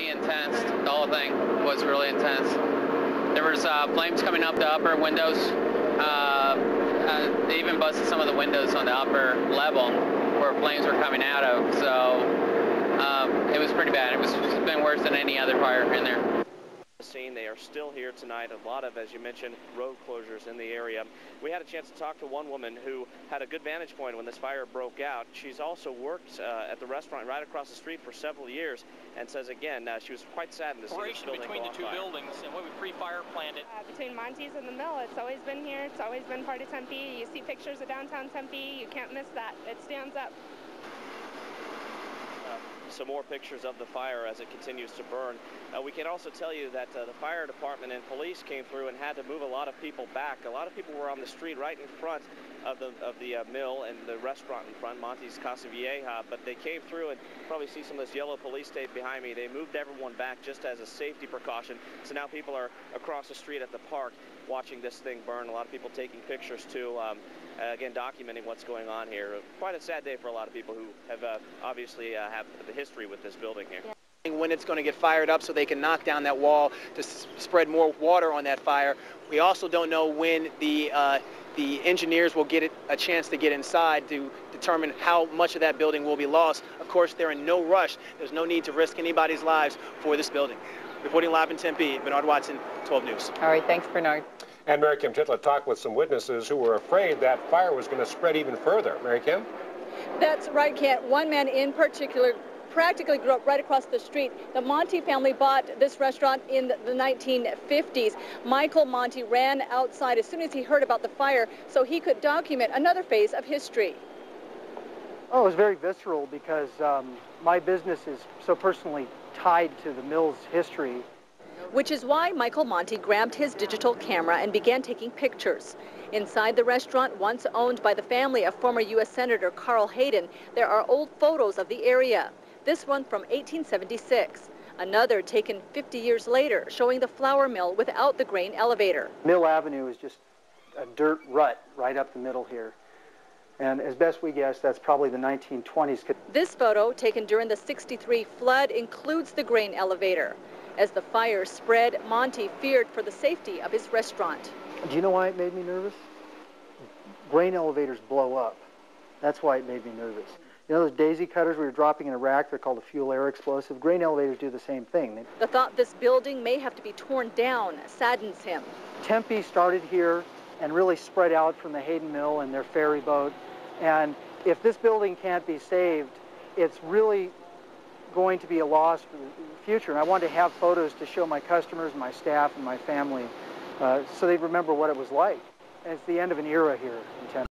pretty intense. The whole thing was really intense. There was flames coming up the upper windows. They even busted some of the windows on the upper level where flames were coming out of. So it was pretty bad. It's been worse than any other fire in there. Scene. They are still here tonight. A lot of, as you mentioned, road closures in the area. We had a chance to talk to one woman who had a good vantage point when this fire broke out. She's also worked at the restaurant right across the street for several years, and says again she was quite saddened to see this building between the two buildings and when we pre-fire planned it. Between Monti's and the Mill, it's always been here. It's always been part of Tempe. You see pictures of downtown Tempe. You can't miss that. It stands up. Some more pictures of the fire as it continues to burn. We can also tell you that the fire department and police came through and had to move a lot of people back. A lot of people were on the street right in front of the mill and the restaurant in front, Monti's Casa Vieja, but they came through, and probably see some of this yellow police tape behind me. They moved everyone back just as a safety precaution. So now people are across the street at the park watching this thing burn. A lot of people taking pictures too. Again, documenting what's going on here. Quite a sad day for a lot of people who have obviously have the history with this building here. When it's going to get fired up so they can knock down that wall to spread more water on that fire. We also don't know when the engineers will get a chance to get inside to determine how much of that building will be lost. Of course, they're in no rush. There's no need to risk anybody's lives for this building. Reporting live in Tempe, Bernard Watson, 12 News. All right, thanks, Bernard. And Mary Kim Titla talked with some witnesses who were afraid that fire was going to spread even further. Mary Kim? That's right, Kent. One man in particular practically grew up right across the street. The Monti family bought this restaurant in the 1950s. Michael Monti ran outside as soon as he heard about the fire so he could document another phase of history. Oh, it was very visceral because my business is so personally tied to the mill's history. Which is why Michael Monti grabbed his digital camera and began taking pictures. Inside the restaurant, once owned by the family of former U.S. Senator Carl Hayden, there are old photos of the area. This one from 1876. Another taken 50 years later, showing the flour mill without the grain elevator. Mill Avenue is just a dirt rut right up the middle here. And as best we guess, that's probably the 1920s. This photo, taken during the '63 flood, includes the grain elevator. As the fire spread, Monti feared for the safety of his restaurant. Do you know why it made me nervous? Grain elevators blow up. That's why it made me nervous. You know those daisy cutters we were dropping in Iraq? They're called a fuel air explosive. Grain elevators do the same thing. The thought this building may have to be torn down saddens him. Tempe started here and really spread out from the Hayden Mill and their ferry boat. And if this building can't be saved, it's really going to be a loss for the future. And I want to have photos to show my customers, my staff, and my family so they remember what it was like. And it's the end of an era here in Tempe.